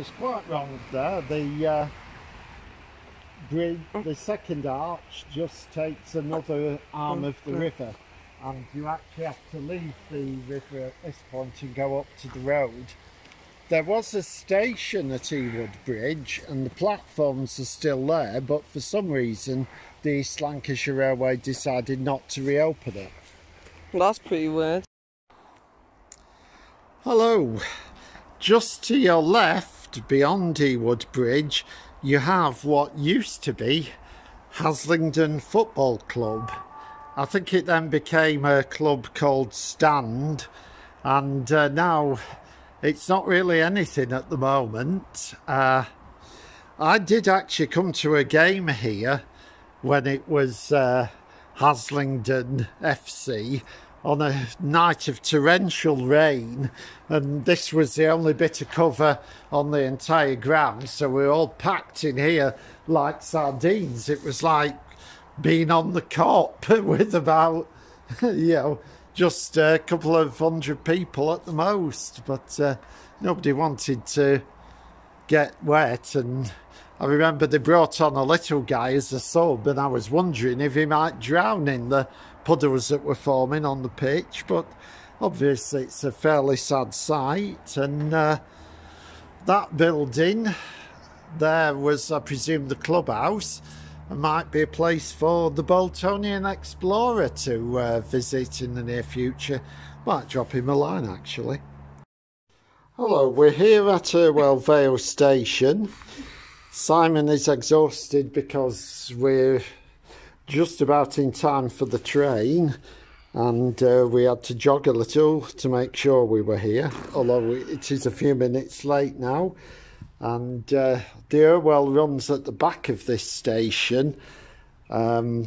was quite wrong there. The bridge, the second arch, just takes another arm of the river, and you actually have to leave the river at this point and go up to the road. There was a station at Ewood Bridge and the platforms are still there, but for some reason the East Lancashire Railway decided not to reopen it. Well, that's pretty weird. Hello. Just to your left, beyond Ewood Bridge, you have what used to be Haslingden Football Club. I think it then became a club called Stand, and now it's not really anything at the moment. I did actually come to a game here when it was Haslingden FC on a night of torrential rain, and this was the only bit of cover on the entire ground, so we were all packed in here like sardines. It was like being on the Cop with about, you know, just a couple of hundred people at the most, but nobody wanted to get wet. And I remember they brought on a little guy as a sub, and I was wondering if he might drown in the puddles that were forming on the pitch, but obviously it's a fairly sad sight. And that building there was, I presume, the clubhouse. It might be a place for the Boltonian explorer to visit in the near future. Might drop him a line, actually. Hello, we're here at Urwell Vale station. Simon is exhausted because we're just about in time for the train, and we had to jog a little to make sure we were here, although it is a few minutes late now. And the Irwell runs at the back of this station. After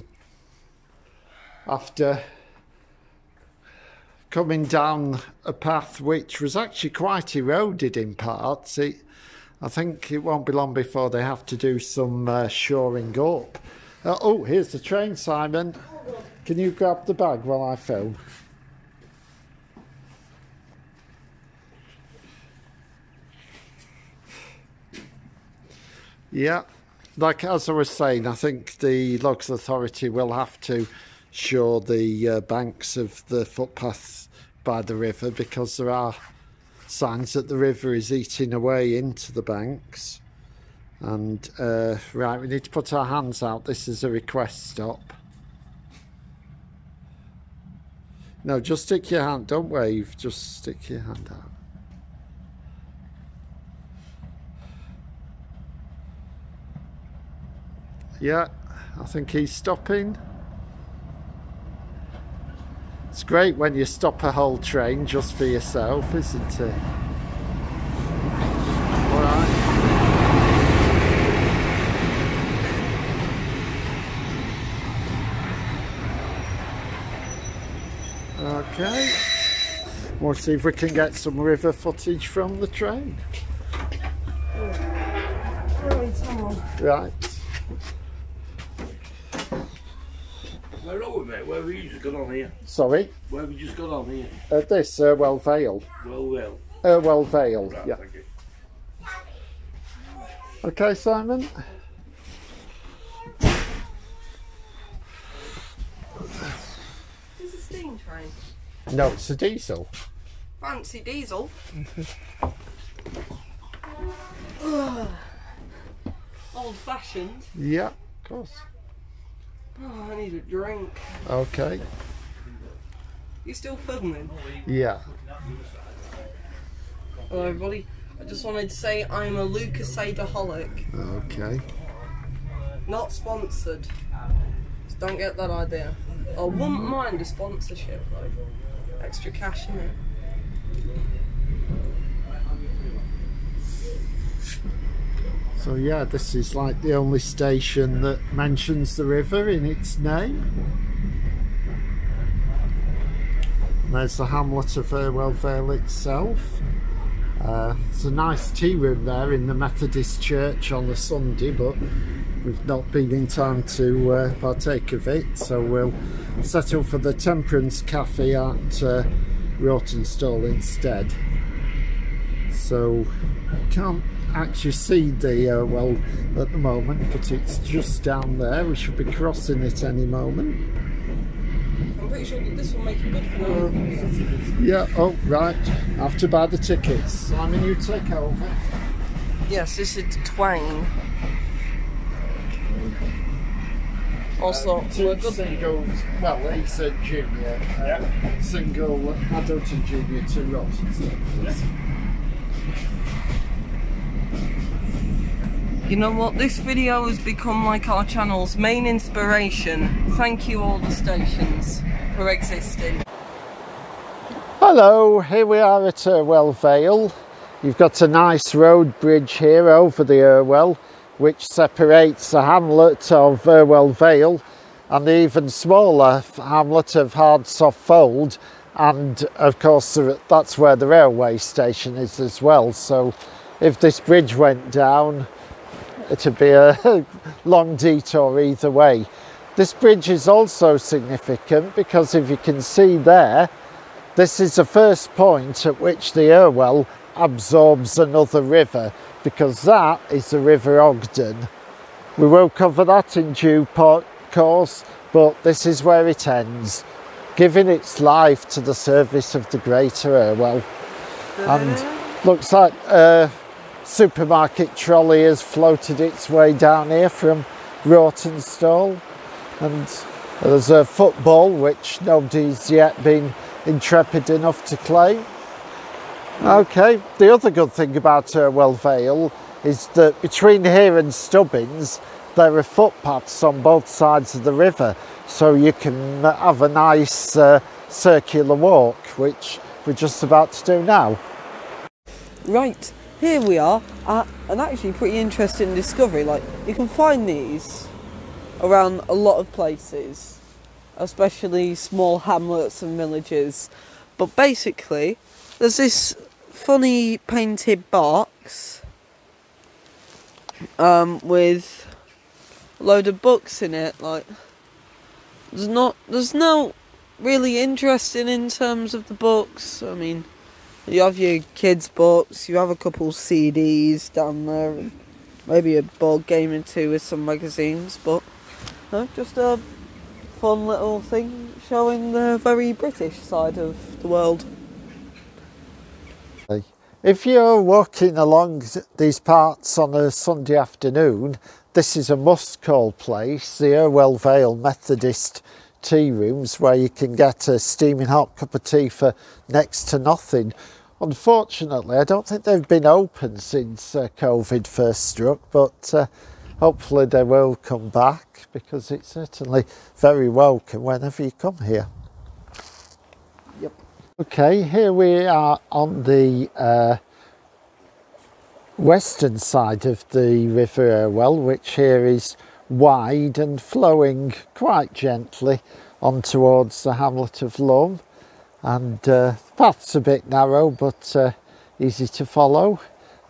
coming down a path which was actually quite eroded in parts, I think it won't be long before they have to do some shoring up. Oh, here's the train, Simon. Can you grab the bag while I film? Yeah, like as I was saying, I think the local authority will have to shore the banks of the footpaths by the river, because there are signs that the river is eating away into the banks. And right, we need to put our hands out. This is a request stop. No, just stick your hand, don't wave, just stick your hand out. Yeah, I think he's stopping. It's great when you stop a whole train just for yourself, isn't it? All right. Okay. We'll see if we can get some river footage from the train. Right. Where are we, mate? Where have you just got on here? Sorry? Where have you just got on here? This, Urwell Vale. Urwell Vale, right, yeah. Thank you. Okay, Simon? Is it a steam train? No, it's a diesel. Fancy diesel. Old fashioned. Yeah, of course. Oh, I need a drink. Okay. You still filming? Yeah. Hello everybody. I just wanted to say I'm a Lucasade-aholic. Okay. Not sponsored. So don't get that idea. I wouldn't mind a sponsorship though. Extra cash in it. So yeah, this is like the only station that mentions the river in its name. And there's the hamlet of Irwell Vale itself. There's a nice tea room there in the Methodist church on a Sunday, but we've not been in time to partake of it, so we'll settle for the Temperance Cafe at Rawtenstall instead. So can't actually see the Irwell at the moment, but it's just down there. We should be crossing it any moment. I'm pretty sure that this will make it good for now. Yeah, oh right, I have to buy the tickets. Simon, you take over. Yes, this is Twain. Also, we're good. Single, well, it's a junior, single adult and junior to Rotterdam. You know what? This video has become like our channel's main inspiration. Thank you, all the stations, for existing. Hello, here we are at Urwell Vale. You've got a nice road bridge here over the Irwell, which separates the hamlet of Urwell Vale and the even smaller hamlet of Hardsoft Fold, and of course that's where the railway station is as well. So if this bridge went down, it'd be a long detour either way. This bridge is also significant because if you can see there, this is the first point at which the Irwell absorbs another river, because that is the River Ogden. We will cover that in due course, but this is where it ends, giving its life to the service of the Greater Irwell. And looks like a supermarket trolley has floated its way down here from Rawtenstall, and there's a football which nobody's yet been intrepid enough to claim. Okay, the other good thing about Urwell Vale is that between here and Stubbins there are footpaths on both sides of the river, so you can have a nice circular walk, which we're just about to do now. Right, here we are at an actually pretty interesting discovery. Like, you can find these around a lot of places, especially small hamlets and villages, but basically there's this funny painted box with a load of books in it. Like, there's no really interesting in terms of the books. I mean, you have your kids' books, you have a couple CDs down there, and maybe a board game or two with some magazines, but just a fun little thing showing the very British side of the world. If you're walking along these parts on a Sunday afternoon, this is a must-call place, the Irwell Vale Methodist tea rooms, where you can get a steaming hot cup of tea for next to nothing. Unfortunately, I don't think they've been open since COVID first struck, but hopefully they will come back, because it's certainly very welcome whenever you come here. Yep. Okay, here we are on the western side of the River Irwell, which here is wide and flowing quite gently on towards the hamlet of Lumb, and the path's a bit narrow but easy to follow,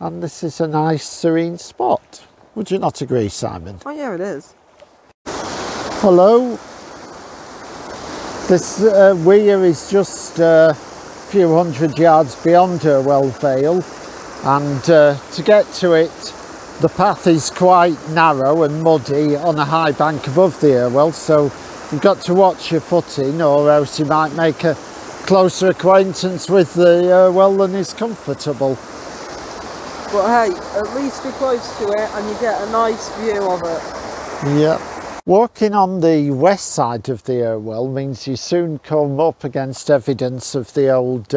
and this is a nice serene spot. Would you not agree, Simon? Oh yeah, it is. Hello. This weir is just a few hundred yards beyond Urwell Vale, and to get to it the path is quite narrow and muddy on a high bank above the Irwell, so you've got to watch your footing, or else you might make a closer acquaintance with the Irwell than is comfortable. But hey, at least you're close to it and you get a nice view of it. Yeah. Walking on the west side of the Irwell means you soon come up against evidence of the old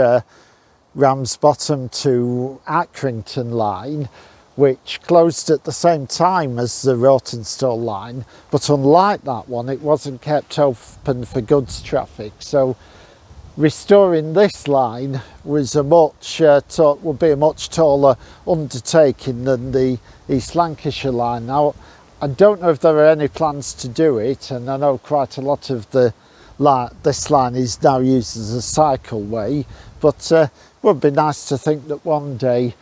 Ramsbottom to Acrington line, which closed at the same time as the Rawtenstall line, but unlike that one, it wasn't kept open for goods traffic. So restoring this line was a much would be a much taller undertaking than the East Lancashire line. Now, I don't know if there are any plans to do it, and I know quite a lot of this line is now used as a cycleway, but it would be nice to think that one day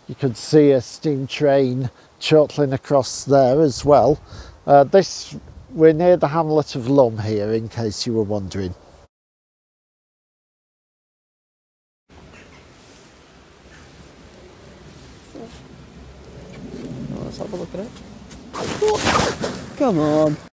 you could see a steam train chortling across there as well. We're near the hamlet of Lumb here, in case you were wondering. Let's have a look at it. Come on.